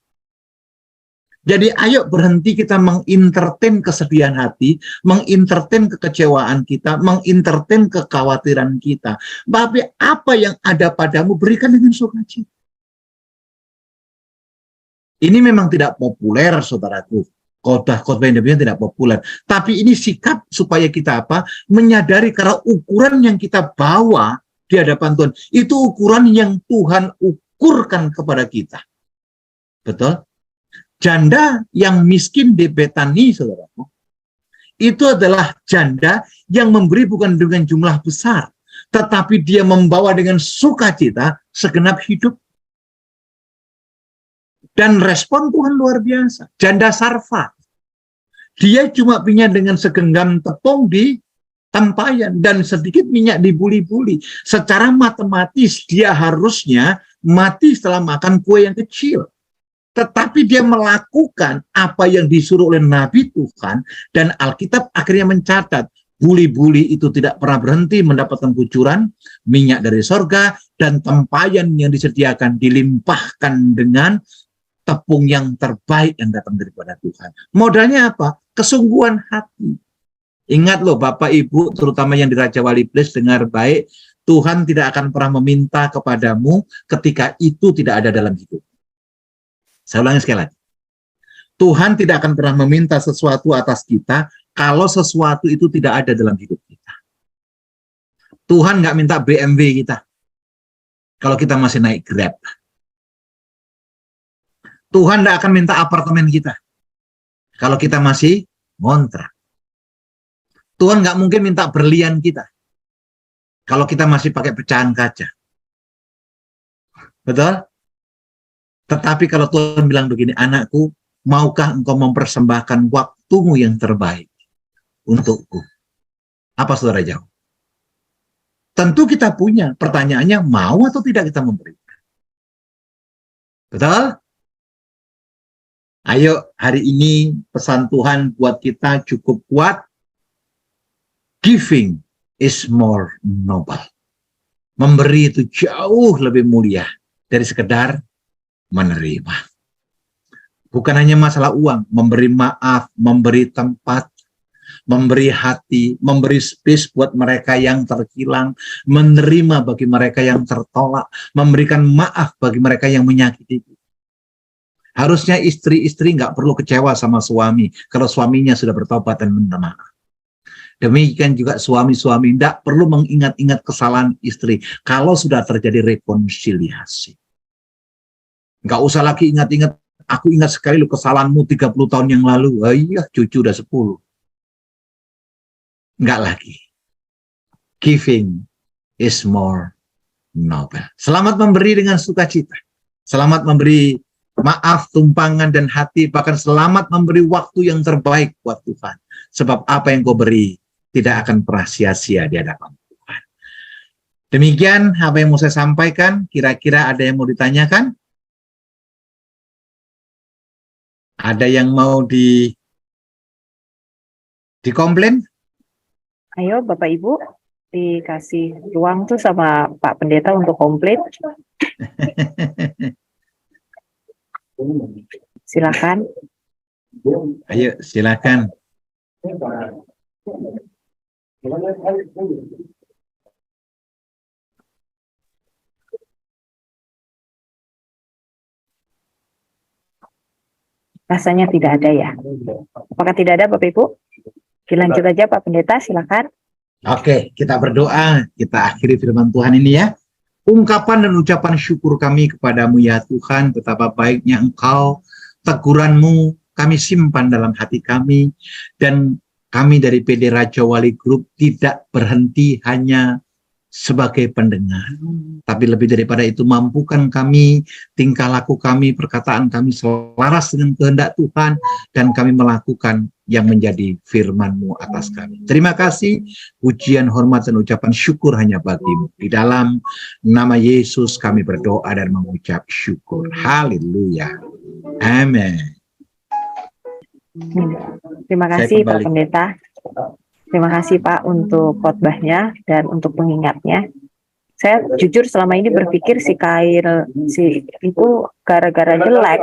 Jadi ayo berhenti kita mengintertain kesedihan hati, mengintertain kekecewaan kita, mengintertain kekhawatiran kita. Tapi apa yang ada padamu berikan dengan sukacita. Ini memang tidak populer saudaraku. Khotbah yang demikian tidak populer. Tapi ini sikap supaya kita apa? Menyadari karena ukuran yang kita bawa di hadapan Tuhan, itu ukuran yang Tuhan ukurkan kepada kita. Betul? Janda yang miskin di Betani, saudaraku, itu adalah janda yang memberi bukan dengan jumlah besar, tetapi dia membawa dengan sukacita segenap hidup. Dan respon Tuhan luar biasa. Janda Sarfat, dia cuma punya dengan segenggam tepung di tempayan dan sedikit minyak dibuli-buli. Secara matematis dia harusnya mati setelah makan kue yang kecil. Tetapi dia melakukan apa yang disuruh oleh Nabi Tuhan, dan Alkitab akhirnya mencatat buli-buli itu tidak pernah berhenti mendapatkan kucuran minyak dari sorga, dan tempayan yang disediakan dilimpahkan dengan tepung yang terbaik yang datang daripada Tuhan. Modalnya apa? Kesungguhan hati. Ingat loh Bapak Ibu, terutama yang di Raja Wali Place, dengar baik, Tuhan tidak akan pernah meminta kepadamu ketika itu tidak ada dalam hidup. Saya ulangi sekali lagi. Tuhan tidak akan pernah meminta sesuatu atas kita kalau sesuatu itu tidak ada dalam hidup kita. Tuhan nggak minta BMW kita kalau kita masih naik Grab. Tuhan tidak akan minta apartemen kita kalau kita masih ngontrak. Tuhan nggak mungkin minta berlian kita kalau kita masih pakai pecahan kaca. Betul? Tetapi kalau Tuhan bilang begini, anakku, maukah engkau mempersembahkan waktumu yang terbaik untukku? Apa saudara jawab? Tentu kita punya. Pertanyaannya, mau atau tidak kita memberi? Betul? Ayo, hari ini pesan Tuhan buat kita cukup kuat. Giving is more noble. Memberi itu jauh lebih mulia dari sekedar menerima. Bukan hanya masalah uang, memberi maaf, memberi tempat, memberi hati, memberi space buat mereka yang terhilang, menerima bagi mereka yang tertolak, memberikan maaf bagi mereka yang menyakiti. Harusnya istri-istri nggak perlu kecewa sama suami kalau suaminya sudah bertobat dan minta maaf. Demikian juga suami-suami tidak perlu mengingat-ingat kesalahan istri kalau sudah terjadi rekonsiliasi. Nggak usah lagi ingat-ingat, aku ingat sekali lu kesalahanmu 30 tahun yang lalu. Oh iya, cucu udah 10. Enggak lagi. Giving is more noble. Selamat memberi dengan sukacita. Selamat memberi maaf, tumpangan, dan hati. Bahkan selamat memberi waktu yang terbaik buat Tuhan. Sebab apa yang kau beri tidak akan pernah sia-sia di hadapan Tuhan. Demikian apa yang mau saya sampaikan. Kira-kira ada yang mau ditanyakan? Ada yang mau dikomplain? Ayo Bapak Ibu, dikasih ruang tuh sama Pak Pendeta untuk komplain. Silakan. Ayo, silakan. Rasanya tidak ada ya. Apakah tidak ada Bapak Ibu? Lanjut aja Pak Pendeta, silakan. Oke, kita berdoa, kita akhiri firman Tuhan ini ya. Ungkapan dan ucapan syukur kami kepadamu ya Tuhan, betapa baiknya Engkau, teguranmu kami simpan dalam hati kami, dan kami dari PD Raja Wali Group tidak berhenti hanya sebagai pendengar, tapi lebih daripada itu mampukan kami, tingkah laku kami, perkataan kami selaras dengan kehendak Tuhan, dan kami melakukan yang menjadi firman-Mu atas kami. Terima kasih, pujian, hormat, dan ucapan syukur hanya bagi-Mu. Di dalam nama Yesus kami berdoa dan mengucap syukur. Haleluya. Amin. Terima kasih Pak Pendeta. Terima kasih Pak untuk khotbahnya dan untuk pengingatnya. Saya jujur selama ini berpikir si Kail itu gara-gara jelek.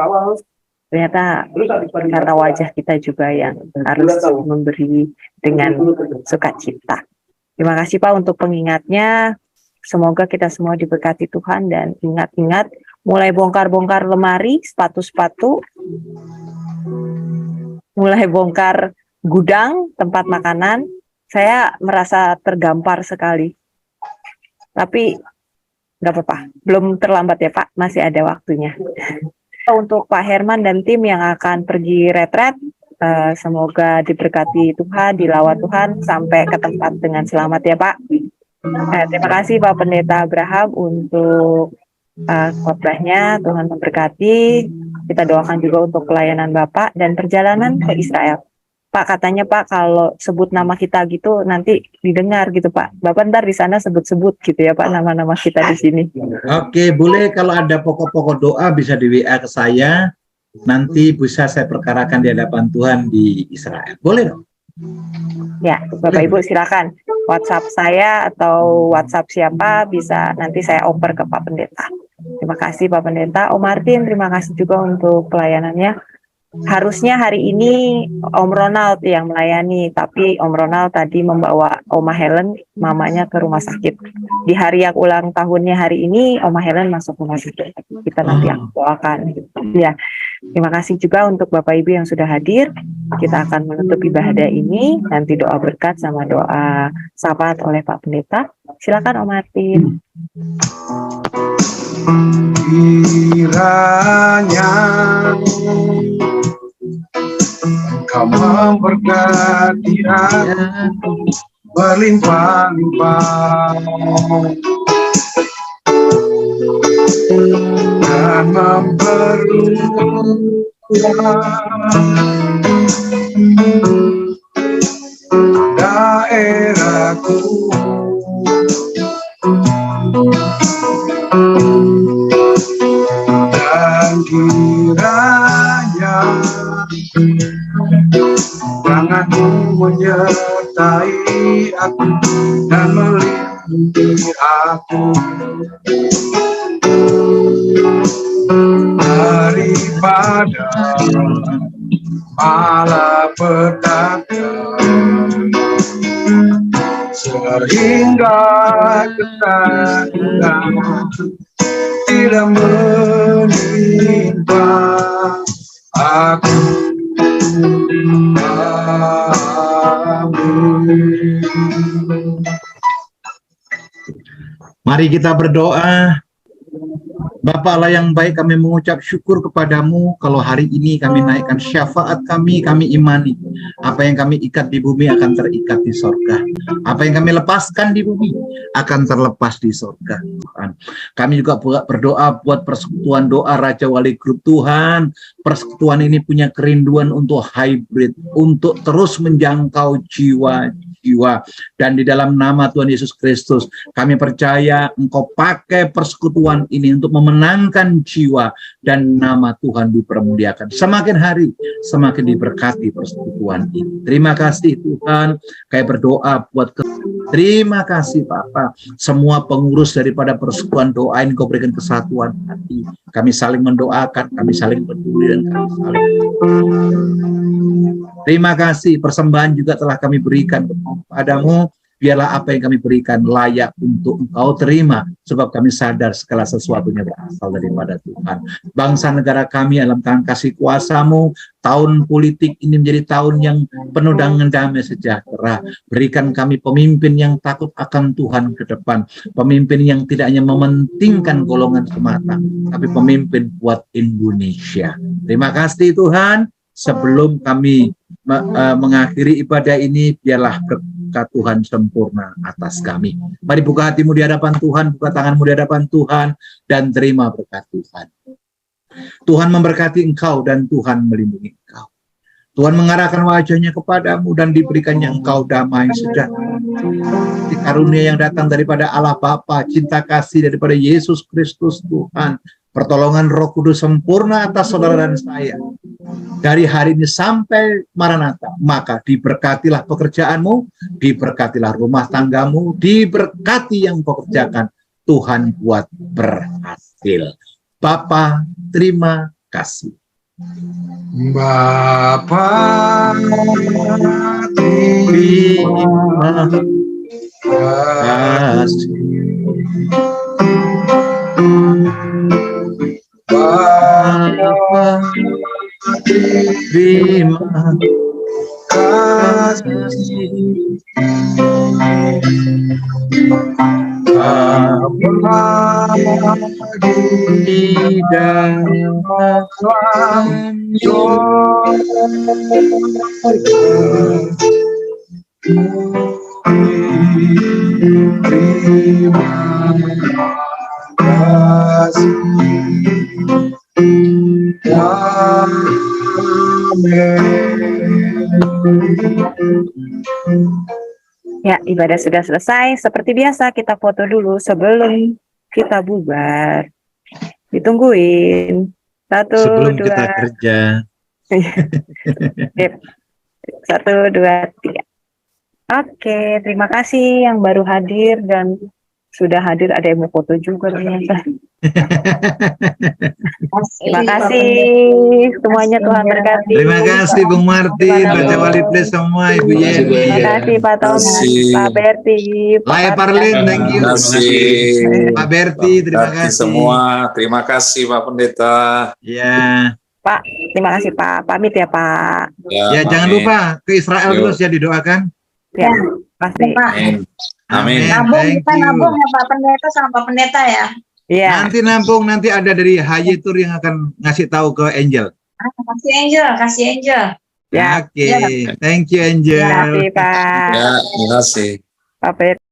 Ternyata karena wajah kita juga yang harus memberi dengan sukacita. Terima kasih Pak untuk pengingatnya. Semoga kita semua diberkati Tuhan, dan ingat-ingat mulai bongkar-bongkar lemari, sepatu-sepatu, mulai bongkar gudang, tempat makanan. Saya merasa tergampar sekali. Tapi nggak apa-apa, belum terlambat ya Pak, masih ada waktunya. Untuk Pak Herman dan tim yang akan pergi retret, semoga diberkati Tuhan, dilawat Tuhan sampai ke tempat dengan selamat ya Pak. Terima kasih Pak Pendeta Abraham untuk khotbahnya. Tuhan memberkati. Kita doakan juga untuk pelayanan Bapak dan perjalanan ke Israel. Pak, katanya Pak kalau sebut nama kita gitu nanti didengar gitu Pak. Bapak ntar di sana sebut-sebut gitu ya Pak nama-nama kita di sini. Oke, boleh kalau ada pokok-pokok doa bisa di WA ke saya. Nanti bisa saya perkarakan di hadapan Tuhan di Israel. Boleh dong? Ya, Bapak Ibu silakan. WhatsApp saya atau WhatsApp siapa bisa nanti saya oper ke Pak Pendeta. Terima kasih Pak Pendeta. Om Martin, terima kasih juga untuk pelayanannya. Harusnya hari ini Om Ronald yang melayani, tapi Om Ronald tadi membawa Oma Helen, mamanya, ke rumah sakit. Di hari yang ulang tahunnya hari ini, Oma Helen masuk rumah sakit. Kita nanti doakan. Ya, terima kasih juga untuk Bapak Ibu yang sudah hadir. Kita akan menutup ibadah ini, nanti doa berkat sama doa syafaat oleh Pak Pendeta. Silakan Om Martin. Kiranya Engkau memberkati aku berlimpah-limpah dan memperluas daerah aku daripada malapetaka, sehingga ketakutan tidak menimpa aku. Amin. Mari kita berdoa. Bapa Allah yang baik, kami mengucap syukur kepadamu kalau hari ini kami naikkan syafaat kami imani. Apa yang kami ikat di bumi akan terikat di sorga. Apa yang kami lepaskan di bumi akan terlepas di sorga. Tuhan. Kami juga berdoa buat persekutuan doa Raja Wali Grup. Tuhan, persekutuan ini punya kerinduan untuk hybrid, untuk terus menjangkau jiwa. Dan di dalam nama Tuhan Yesus Kristus kami percaya Engkau pakai persekutuan ini untuk memenangkan jiwa dan nama Tuhan dipermuliakan. Semakin hari semakin diberkati persekutuan ini. Terima kasih Tuhan. Kami berdoa buat terima kasih Bapa. Semua pengurus daripada persekutuan doa ini Kau berikan kesatuan hati. Kami saling mendoakan, kami saling peduli dan kami saling. Terima kasih, persembahan juga telah kami berikan kepadamu. Biarlah apa yang kami berikan layak untuk Engkau terima, sebab kami sadar segala sesuatunya berasal daripada Tuhan. Bangsa negara kami dalam tangan kasih kuasa-Mu. Tahun politik ini menjadi tahun yang penuh dengan damai sejahtera. Berikan kami pemimpin yang takut akan Tuhan ke depan. Pemimpin yang tidak hanya mementingkan golongan semata, tapi pemimpin buat Indonesia. Terima kasih Tuhan. Sebelum kami mengakhiri ibadah ini, biarlah berkat Tuhan sempurna atas kami. Mari buka hatimu di hadapan Tuhan, buka tanganmu di hadapan Tuhan, dan terima berkat Tuhan. Tuhan memberkati engkau dan Tuhan melindungi engkau. Tuhan mengarahkan wajahnya kepadamu dan diberikannya engkau damai sejahtera. Di karunia yang datang daripada Allah Bapa, cinta kasih daripada Yesus Kristus Tuhan, pertolongan Roh Kudus sempurna atas saudara dan saya. Dari hari ini sampai Maranatha, maka diberkatilah pekerjaanmu, diberkatilah rumah tanggamu, diberkati yang kau kerjakan. Tuhan buat berhasil. Bapa, terima kasih. Bapa, Terima kasih. Bapa, terima kasih. Di dalam Ya, ibadah sudah selesai. Seperti biasa, kita foto dulu sebelum kita bubar. Ditungguin. 1, Sebelum 2, kita kerja. 1, 2, 3. Oke, terima kasih yang baru hadir dan sudah hadir. Ada yang mau foto juga ternyata. Terima kasih semuanya, Tuhan berkati. Terima kasih Bung Martin, Raja Wali Place semua, Ibu Yeni. Terima kasih Pak Thomas, Pak Berti, Lai Parlin, thank you. Terima kasih Pak Berti, terima kasih semua. Terima kasih Pak Pendeta. Ya, Pak, terima kasih Pak. Pamit ya Pak. ya jangan lupa ke Israel terus ya didoakan. Ya, pasti. Amin. Amin. Nabung, Thank kita you. nabung ya Pak Pendeta sama Pak Pendeta ya. Iya. Nanti nampung, nanti ada dari HY Tour yang akan ngasih tahu ke Angel. Kasih Angel, kasih Angel. Ya. Oke, thank you Angel. Terima kasih Pak. Ya, terima kasih. Pak Berti.